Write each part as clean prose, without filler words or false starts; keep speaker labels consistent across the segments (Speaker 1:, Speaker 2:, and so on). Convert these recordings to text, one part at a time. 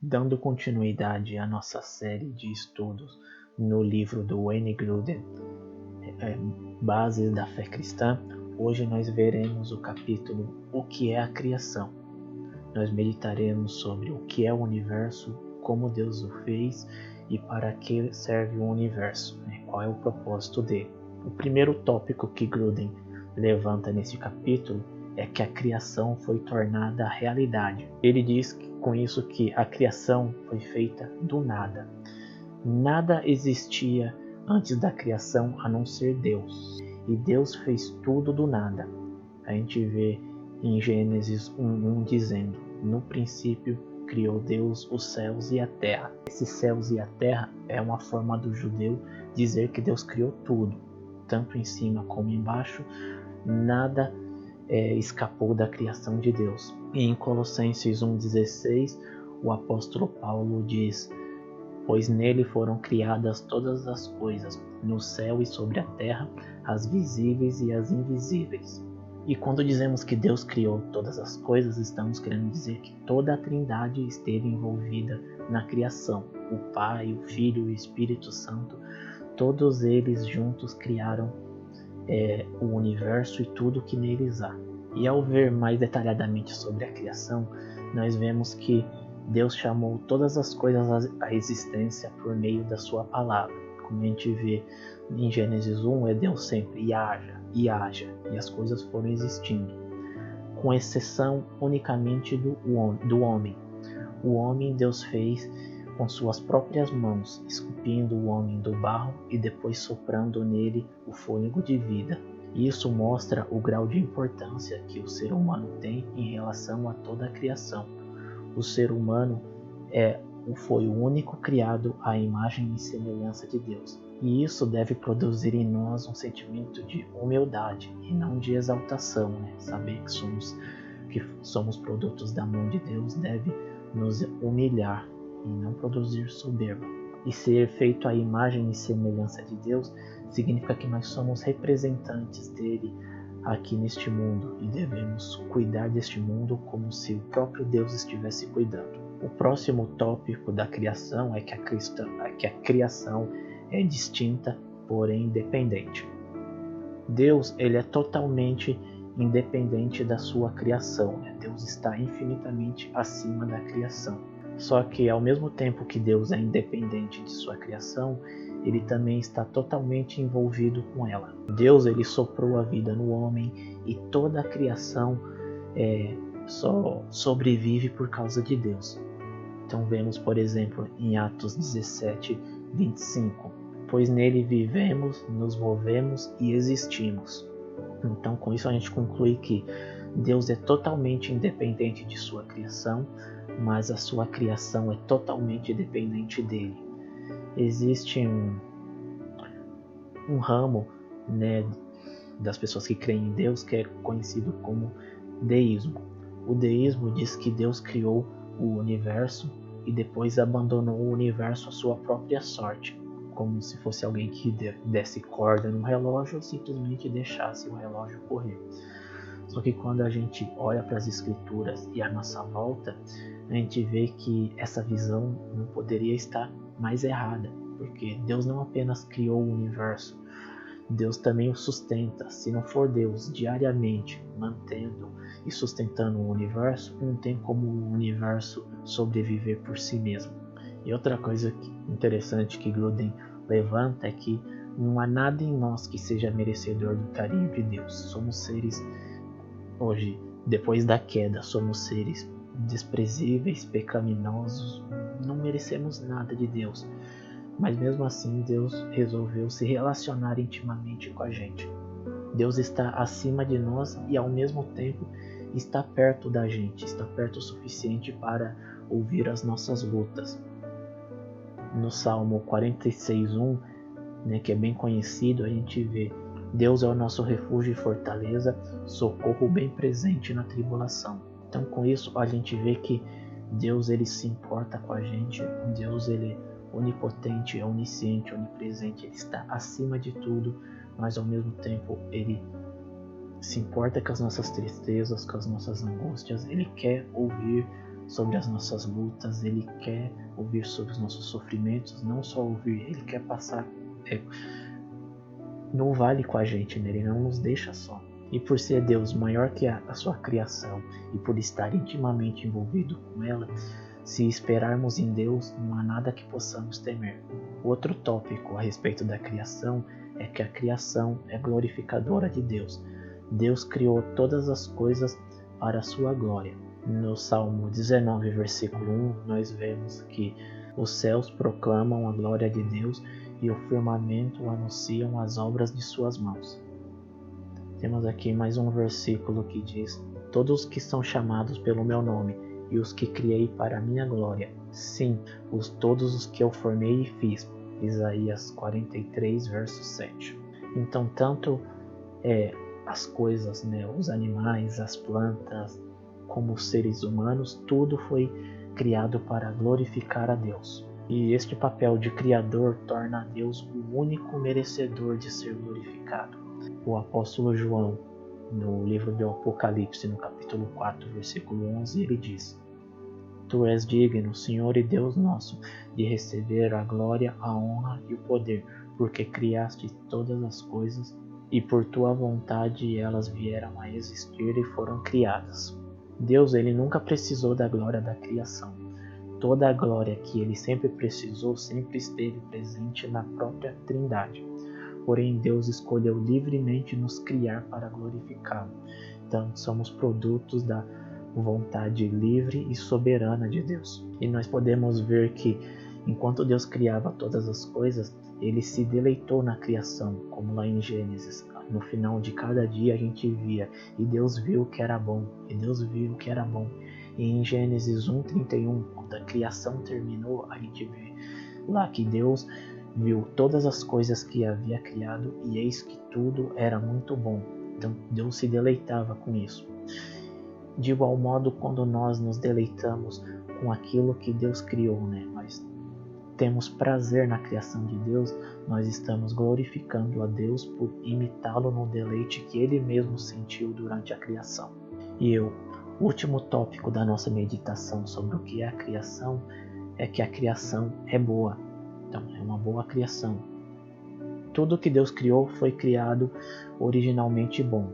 Speaker 1: Dando continuidade à nossa série de estudos no livro do Wayne Grudem, Bases da Fé Cristã, hoje nós veremos o capítulo O que é a Criação. Nós meditaremos sobre o que é o universo, como Deus o fez e para que serve o universo, qual é o propósito dele. O primeiro tópico que Grudem levanta nesse capítulo é que a criação foi tornada realidade. Ele diz com isso que a criação foi feita do nada. Nada existia antes da criação a não ser Deus. E Deus fez tudo do nada. A gente vê em Gênesis 1:1 dizendo: no princípio criou Deus os céus e a terra. Esses céus e a terra é uma forma do judeu dizer que Deus criou tudo, tanto em cima como embaixo. Nada escapou da criação de Deus. E em Colossenses 1:16, o apóstolo Paulo diz: pois nele foram criadas todas as coisas, no céu e sobre a terra, as visíveis e as invisíveis. E quando dizemos que Deus criou todas as coisas, estamos querendo dizer que toda a Trindade esteve envolvida na criação. O Pai, o Filho e o Espírito Santo, todos eles juntos criaram o universo e tudo que neles há. E ao ver mais detalhadamente sobre a criação, nós vemos que Deus chamou todas as coisas à existência por meio da sua palavra. Como a gente vê em Gênesis 1, é Deus sempre e haja, e as coisas foram existindo, com exceção unicamente do homem. O homem Deus fez com suas próprias mãos, esculpindo o homem do barro e depois soprando nele o fôlego de vida. Isso mostra o grau de importância que o ser humano tem em relação a toda a criação. O ser humano foi o único criado à imagem e semelhança de Deus. E isso deve produzir em nós um sentimento de humildade e não de exaltação. Saber que somos produtos da mão de Deus deve nos humilhar e não produzir soberba. E ser feito à imagem e semelhança de Deus significa que nós somos representantes dele aqui neste mundo e devemos cuidar deste mundo como se o próprio Deus estivesse cuidando. O próximo tópico da criação é que a criação é distinta, porém independente. Deus ele é totalmente independente da sua criação. Deus está infinitamente acima da criação. Só que ao mesmo tempo que Deus é independente de sua criação, ele também está totalmente envolvido com ela. Deus ele soprou a vida no homem e toda a criação só sobrevive por causa de Deus. Então vemos, por exemplo, em Atos 17:25, pois nele vivemos, nos movemos e existimos. Então com isso a gente conclui que Deus é totalmente independente de sua criação, mas a sua criação é totalmente dependente dele. Existe um ramo das pessoas que creem em Deus que é conhecido como deísmo. O deísmo diz que Deus criou o universo e depois abandonou o universo à sua própria sorte, como se fosse alguém que desse corda no relógio ou simplesmente deixasse o relógio correr. Só que quando a gente olha para as escrituras e à nossa volta, a gente vê que essa visão não poderia estar mais errada, porque Deus não apenas criou o universo, Deus também o sustenta. Se não for Deus diariamente mantendo e sustentando o universo, não tem como o universo sobreviver por si mesmo. E outra coisa interessante que Grudem levanta é que não há nada em nós que seja merecedor do carinho de Deus. Somos seres, hoje, depois da queda, somos seres desprezíveis, pecaminosos, não merecemos nada de Deus. Mas mesmo assim Deus resolveu se relacionar intimamente com a gente. Deus está acima de nós e ao mesmo tempo está perto da gente, está perto o suficiente para ouvir as nossas lutas. No Salmo 46:1, que é bem conhecido, a gente vê: Deus é o nosso refúgio e fortaleza, socorro bem presente na tribulação. Então com isso a gente vê que Deus ele se importa com a gente. Deus ele é onipotente, é onisciente, onipresente, ele está acima de tudo, mas ao mesmo tempo ele se importa com as nossas tristezas, com as nossas angústias. Ele quer ouvir sobre as nossas lutas, Ele quer ouvir sobre os nossos sofrimentos, não só ouvir, Ele quer passar no vale com a gente, né? Ele não nos deixa só. E por ser Deus maior que a sua criação e por estar intimamente envolvido com ela, se esperarmos em Deus, não há nada que possamos temer. Outro tópico a respeito da criação é que a criação é glorificadora de Deus. Deus criou todas as coisas para a sua glória. No Salmo 19, versículo 1, nós vemos que os céus proclamam a glória de Deus e o firmamento anunciam as obras de suas mãos. Temos aqui mais um versículo que diz: todos os que são chamados pelo meu nome e os que criei para a minha glória, sim, todos os que eu formei e fiz. Isaías 43, verso 7. Então, tanto as coisas, né, os animais, as plantas, como os seres humanos, tudo foi criado para glorificar a Deus. E este papel de Criador torna a Deus o único merecedor de ser glorificado. O apóstolo João, no livro do Apocalipse, no capítulo 4, versículo 11, ele diz: Tu és digno, Senhor e Deus nosso, de receber a glória, a honra e o poder, porque criaste todas as coisas, e por tua vontade elas vieram a existir e foram criadas. Deus, ele nunca precisou da glória da criação. Toda a glória que ele sempre precisou sempre esteve presente na própria Trindade. Porém, Deus escolheu livremente nos criar para glorificá-lo. Então, somos produtos da vontade livre e soberana de Deus. E nós podemos ver que, enquanto Deus criava todas as coisas, ele se deleitou na criação, como lá em Gênesis. No final de cada dia a gente via, e Deus viu que era bom, e Deus viu que era bom. E em Gênesis 1:31, quando a criação terminou, a gente vê lá que Deus viu todas as coisas que havia criado, e eis que tudo era muito bom. Então Deus se deleitava com isso. De igual modo, quando nós nos deleitamos com aquilo que Deus criou, né? Nós temos prazer na criação de Deus, nós estamos glorificando a Deus por imitá-lo no deleite que Ele mesmo sentiu durante a criação. E o último tópico da nossa meditação sobre o que é a criação é que a criação é boa. Então, é uma boa criação. Tudo que Deus criou foi criado originalmente bom.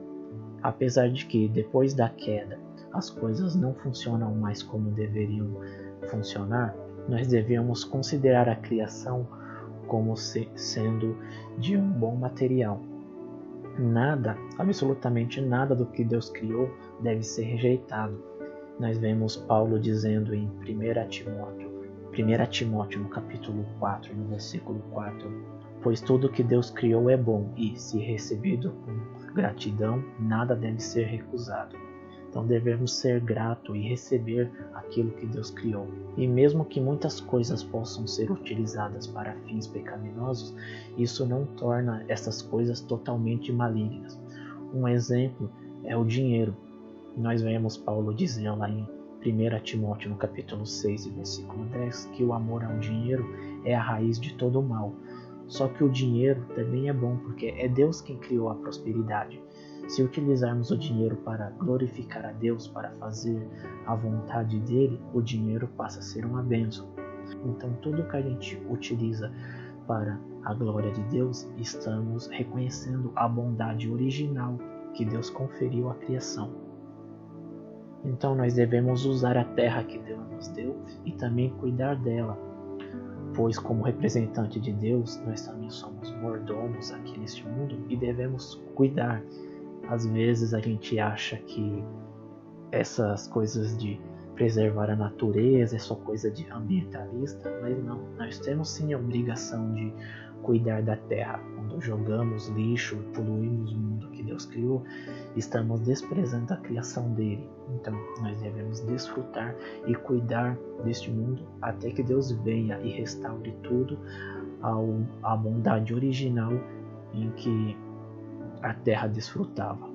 Speaker 1: Apesar de que, depois da queda, as coisas não funcionam mais como deveriam funcionar, nós devemos considerar a criação como sendo de um bom material. Nada, absolutamente nada do que Deus criou deve ser rejeitado. Nós vemos Paulo dizendo em 1 Timóteo no capítulo 4, no versículo 4, pois tudo que Deus criou é bom e, se recebido com gratidão, nada deve ser recusado. Então devemos ser gratos e receber aquilo que Deus criou. E mesmo que muitas coisas possam ser utilizadas para fins pecaminosos, isso não torna essas coisas totalmente malignas. Um exemplo é o dinheiro. Nós vemos Paulo dizendo lá em 1 Timóteo no capítulo 6, versículo 10, que o amor ao dinheiro é a raiz de todo o mal. Só que o dinheiro também é bom porque é Deus quem criou a prosperidade. Se utilizarmos o dinheiro para glorificar a Deus, para fazer a vontade dele, o dinheiro passa a ser uma bênção. Então, tudo que a gente utiliza para a glória de Deus, estamos reconhecendo a bondade original que Deus conferiu à criação. Então, nós devemos usar a terra que Deus nos deu e também cuidar dela, pois como representante de Deus, nós também somos mordomos aqui neste mundo e devemos cuidar. Às vezes a gente acha que essas coisas de preservar a natureza é só coisa de ambientalista, mas não. Nós temos sim a obrigação de cuidar da terra. Quando jogamos lixo e poluímos o mundo que Deus criou, estamos desprezando a criação dele. Então nós devemos desfrutar e cuidar deste mundo até que Deus venha e restaure tudo à bondade original em que a terra desfrutava.